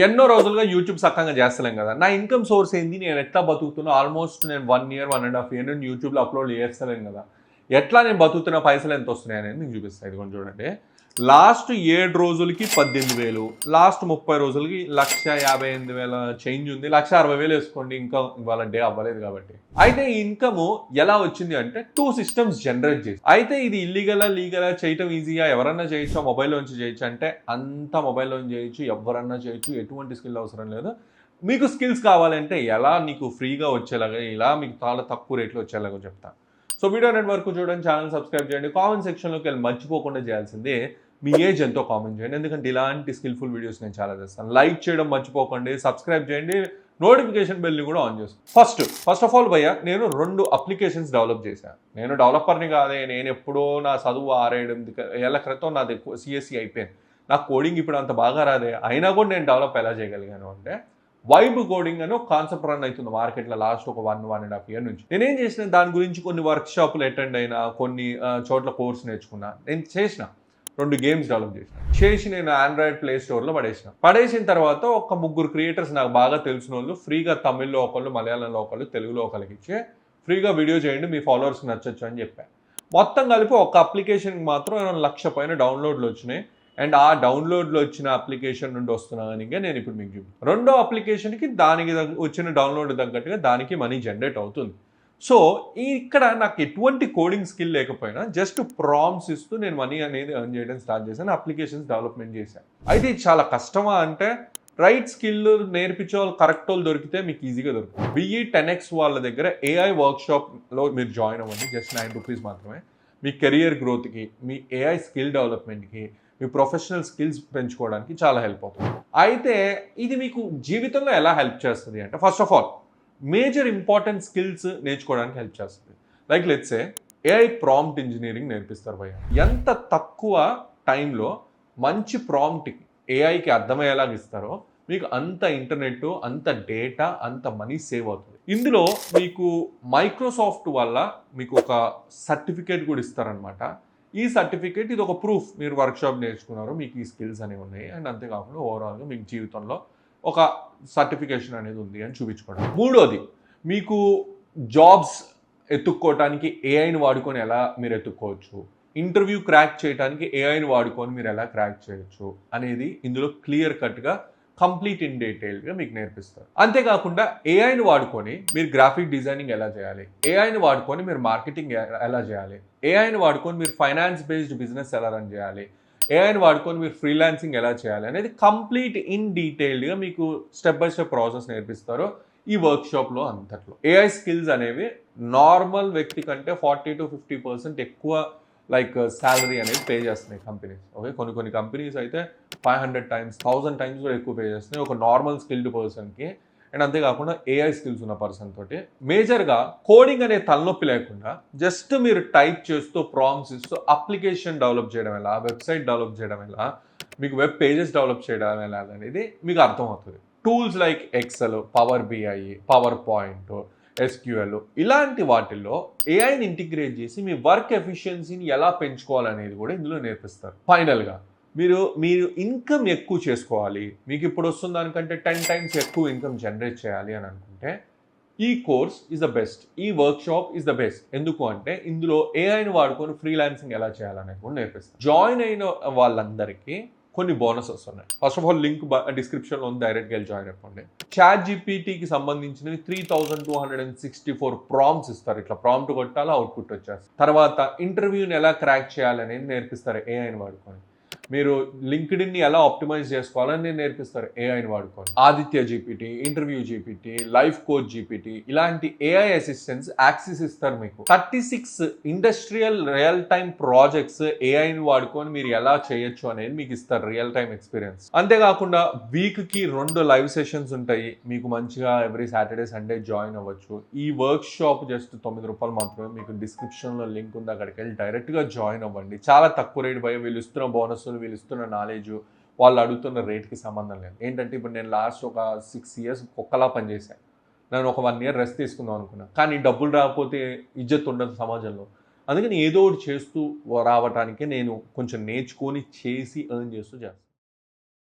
ఎన్నో రోజులుగా యూట్యూబ్ సక్కంగా చేస్తలేం కదా. నా ఇన్కమ్ సోర్స్ ఏంది, నేను ఎట్లా బతుకుతున్నా? ఆల్మోస్ట్ నేను 1 ఇయర్ 1.5 ఇయర్ నుండి యూట్యూబ్లో అప్లోడ్ చేస్తలేను కదా. ఎట్లా నేను బతుకుతున్న, పైసలు ఎంత వస్తున్నాయి అనేది మీకు చూపిస్తాను. ఇది కొంచెం చూడండి. లాస్ట్ 7 రోజులకి 18,000, లాస్ట్ 30 రోజులకి 1,58,000 చేంజ్ ఉంది. 1,60,000 వేసుకోండి, ఇంకా ఇవాళ డే అవ్వలేదు కాబట్టి. అయితే ఈ ఇన్కమ్ ఎలా వచ్చింది అంటే 2 సిస్టమ్స్ జనరేట్ చేసి. అయితే ఇది ఇల్లీగలా లీగలా, చేయటం ఈజీగా, ఎవరన్నా చేయొచ్చా, మొబైల్లోంచి చేయొచ్చు అంటే అంతా మొబైల్లోంచి చేయొచ్చు, ఎవరన్నా చేయొచ్చు, ఎటువంటి స్కిల్ అవసరం లేదు. మీకు స్కిల్స్ కావాలంటే ఎలా నీకు ఫ్రీగా వచ్చేలాగా, ఇలా మీకు చాలా తక్కువ రేట్లో వచ్చేలాగా చెప్తాను. సో వీడియో అనేది వరకు చూడండి, ఛానల్ సబ్స్క్రైబ్ చేయండి. కామెంట్ సెక్షన్లోకి వెళ్ళి మర్చిపోకుండా చేయాల్సిందే మీ ఏజ్ ఎంతో కామెంట్ చేయండి, ఎందుకంటే ఇలాంటి స్కిల్ఫుల్ వీడియోస్ నేను చాలా చేస్తాను. లైక్ చేయడం మర్చిపోకండి, సబ్స్క్రైబ్ చేయండి, నోటిఫికేషన్ బెల్ని కూడా ఆన్ చేసుకోండి. ఫస్ట్ ఆఫ్ ఆల్ భయ్య, నేను 2 అప్లికేషన్స్ డెవలప్ చేశాను. నేను డెవలపర్ని కాదే, నేను ఎప్పుడో నా చదువు 6-8 ఏళ్ల క్రితం నాది సిఎస్సి అయిపోయింది. నాకు కోడింగ్ ఇప్పుడు అంత బాగా రాదే, అయినా కూడా నేను డెవలప్ ఎలా చేయగలిగాను అంటే వైబ్ కోడింగ్ అని ఒక కాన్సెప్ట్ రన్ అవుతుంది మార్కెట్లో లాస్ట్ ఒక 1.5 ఇయర్ నుంచి. నేనేం చేసిన, దాని గురించి కొన్ని వర్క్ షాపులు అటెండ్ అయినా, కొన్ని చోట్ల కోర్స్ నేర్చుకున్నా. నేను చేసిన 2 గేమ్స్ డెవలప్ చేసి నేను ఆండ్రాయిడ్ ప్లే స్టోర్లో పడేసిన తర్వాత ఒక 3 క్రియేటర్స్ నాకు బాగా తెలిసిన వాళ్ళు ఫ్రీగా తమిళ్లో ఒకళ్ళు, మలయాళంలో ఒకళ్ళు, తెలుగులో ఒకరికి ఇచ్చి ఫ్రీగా వీడియో చేయండి, మీ ఫాలోవర్స్కి నచ్చచ్చు అని చెప్పాను. మొత్తం కలిపి ఒక అప్లికేషన్కి మాత్రం 1,00,000 పైన డౌన్లోడ్లు వచ్చినాయి. అండ్ ఆ డౌన్లోడ్లో వచ్చిన అప్లికేషన్ నుండి వస్తున్నానిగా నేను ఇప్పుడు మీకు చూపిస్తాను. రెండో అప్లికేషన్కి దానికి వచ్చిన డౌన్లోడ్ తగ్గట్టుగా దానికి మనీ జనరేట్ అవుతుంది. సో ఇక్కడ నాకు ఎటువంటి కోడింగ్ స్కిల్ లేకపోయినా జస్ట్ ప్రాంప్ట్స్ ఇస్తూ నేను మనీ అనేది ఎర్న్ చేయడం స్టార్ట్ చేశాను, అప్లికేషన్స్ డెవలప్మెంట్ చేశాను. అయితే ఇది చాలా కష్టమా అంటే, రైట్ స్కిల్ నేర్పించే వాళ్ళు కరెక్ట్ వాళ్ళు దొరికితే మీకు ఈజీగా దొరుకుతుంది. BE 10X వాళ్ళ దగ్గర AI వర్క్షాప్లో మీరు జాయిన్ అవ్వండి, జస్ట్ 9 రూపీస్ మాత్రమే. మీ కెరియర్ గ్రోత్కి, మీ AI స్కిల్ డెవలప్మెంట్కి, మీ ప్రొఫెషనల్ స్కిల్స్ పెంచుకోవడానికి చాలా హెల్ప్ అవుతుంది. అయితే ఇది మీకు జీవితంలో ఎలా హెల్ప్ చేస్తుంది అంటే, first of all major important skills నేర్చుకోవడానికి హెల్ప్ చేస్తుంది. Like let's say AI prompt engineering నేర్పిస్తారు భయ్య. ఎంత తక్కువ టైంలో మంచి ప్రాంప్ట్ AIకి అర్థమయ్యేలాగా ఇస్తారో మీకు అంత ఇంటర్నెట్, అంత డేటా, అంత మనీ సేవ్ అవుతుంది. ఇందులో మీకు మైక్రోసాఫ్ట్ వల్ల మీకు ఒక సర్టిఫికేట్ కూడా ఇస్తారనమాట. ఈ సర్టిఫికేట్ ఇది ఒక ప్రూఫ్, మీరు వర్క్షాప్ నేర్చుకున్నారు, మీకు ఈ స్కిల్స్ అనేవి ఉన్నాయి, అండ్ అంతేకాకుండా ఓవరాల్గా మీకు జీవితంలో ఒక సర్టిఫికేషన్ అనేది ఉంది అని చూపించుకోవడం. మూడోది, మీకు జాబ్స్ ఎత్తుక్కోవటానికి AIని వాడుకొని ఎలా మీరు ఎత్తుక్కోవచ్చు, ఇంటర్వ్యూ క్రాక్ చేయడానికి AIని వాడుకొని మీరు ఎలా క్రాక్ చేయొచ్చు అనేది ఇందులో క్లియర్ కట్గా కంప్లీట్ ఇన్ డీటెయిల్గా మీకు నేర్పిస్తారు. అంతేకాకుండా AIని వాడుకొని మీరు గ్రాఫిక్ డిజైనింగ్ ఎలా చేయాలి, AIని వాడుకొని మీరు మార్కెటింగ్ ఎలా చేయాలి, AIని వాడుకొని మీరు ఫైనాన్స్ బేస్డ్ బిజినెస్ ఎలా రన్ చేయాలి, AIని వాడుకొని మీరు ఫ్రీలాన్సింగ్ ఎలా చేయాలి అనేది కంప్లీట్ ఇన్ డీటెయిల్డ్గా మీకు స్టెప్ బై స్టెప్ ప్రాసెస్ నేర్పిస్తారు ఈ వర్క్షాప్లో అంతట్లో. AI స్కిల్స్ అనేవి నార్మల్ వ్యక్తి కంటే 40 to 50% ఎక్కువ లైక్ శాలరీ అనేది పే చేస్తున్నాయి కంపెనీస్. ఓకే, కొన్ని కంపెనీస్ అయితే 500 times 1000 times కూడా ఎక్కువ పే చేస్తున్నాయి ఒక నార్మల్ స్కిల్డ్ పర్సన్కి. అండ్ అంతేకాకుండా AI స్కిల్స్ ఉన్న పర్సన్ తోటి మేజర్గా కోడింగ్ అనే తలనొప్పి లేకుండా జస్ట్ మీరు టైప్ చేస్తూ ప్రాంప్ట్స్ ఇస్తూ అప్లికేషన్ డెవలప్ చేయడం ఎలా, వెబ్సైట్ డెవలప్ చేయడం ఎలా, మీకు వెబ్ పేజెస్ డెవలప్ చేయడం ఎలా అనేది మీకు అర్థమవుతుంది. Tools like Excel, power BI, PowerPoint, SQL ఇలాంటి వాటిల్లో AIని ఇంటిగ్రేట్ చేసి మీ వర్క్ ఎఫిషియన్సీని ఎలా పెంచుకోవాలనేది కూడా ఇందులో నేర్పిస్తారు. ఫైనల్గా మీరు ఇన్కమ్ ఎక్కువ చేసుకోవాలి, మీకు ఇప్పుడు వస్తున్న దానికంటే 10 times ఎక్కువ ఇన్కమ్ జనరేట్ చేయాలి అని అనుకుంటే ఈ కోర్స్ ఈజ్ ద బెస్ట్, ఈ వర్క్షాప్ ఈజ్ ద బెస్ట్. ఎందుకు అంటే ఇందులో AIని వాడుకొని ఫ్రీలాన్సింగ్ ఎలా చేయాలనేది కూడా నేర్పిస్తారు. జాయిన్ అయిన వాళ్ళందరికీ కొన్ని బోనసెస్ ఉన్నాయి. ఫస్ట్ ఆఫ్ ఆల్ లింక్ డిస్క్రిప్షన్లో ఉంది, డైరెక్ట్గా వెళ్ళి జాయిన్ అయిపోండి. ChatGPTకి సంబంధించినవి 3,264 ప్రాంప్ట్స్ ఇస్తారు. ఇట్లా ప్రాంప్ట్ కొట్టాలా, అవుట్పుట్ వచ్చేస్తారు. తర్వాత ఇంటర్వ్యూని ఎలా క్రాక్ చేయాలనేది నేర్పిస్తారు AIని వాడుకొని. మీరు లింక్డ్ఇన్ని ఎలా ఆప్టిమైజ్ చేసుకోవాలని నేర్పిస్తారు AIని వాడుకొని. Aditya GPT, interview GPT, life coach GPT ఇలాంటి AI అసిస్టెంట్స్ యాక్సెస్ ఇస్తారు మీకు. 36 ఇండస్ట్రియల్ రియల్ టైమ్ ప్రాజెక్ట్స్ AIని వాడుకొని మీరు ఎలా చేయొచ్చు అనేది మీకు ఇస్తారు, రియల్ టైమ్ ఎక్స్పీరియన్స్. అంతేకాకుండా వీక్కి 2 లైవ్ సెషన్స్ ఉంటాయి, మీకు మంచిగా ఎవ్రీ సాటర్డే సండే జాయిన్ అవ్వచ్చు. ఈ వర్క్ షాప్ జస్ట్ 9 రూపాయలు మాత్రమే. మీకు డిస్క్రిప్షన్లో లింక్ ఉంది, అక్కడికి వెళ్ళి డైరెక్ట్గా జాయిన్ అవ్వండి. చాలా తక్కువ రేట్ భయ, వీళ్ళు ఇస్తున్న బోనస్, వీళ్ళు ఇస్తున్న నాలెడ్జ్, వాళ్ళు అడుగుతున్న రేట్కి సంబంధం లేదు. ఏంటంటే ఇప్పుడు నేను లాస్ట్ ఒక 6 years ఒక్కలా పనిచేశాను. నేను ఒక 1 year రెస్ట్ తీసుకుందాం అనుకున్నాను, కానీ డబ్బులు రాకపోతే ఇజ్జత్ ఉండదు సమాజంలో. అందుకని ఏదో ఒకటి చేస్తూ రావటానికి నేను కొంచెం నేర్చుకొని చేసి ఎర్న్ చేస్తూ చేస్తాను.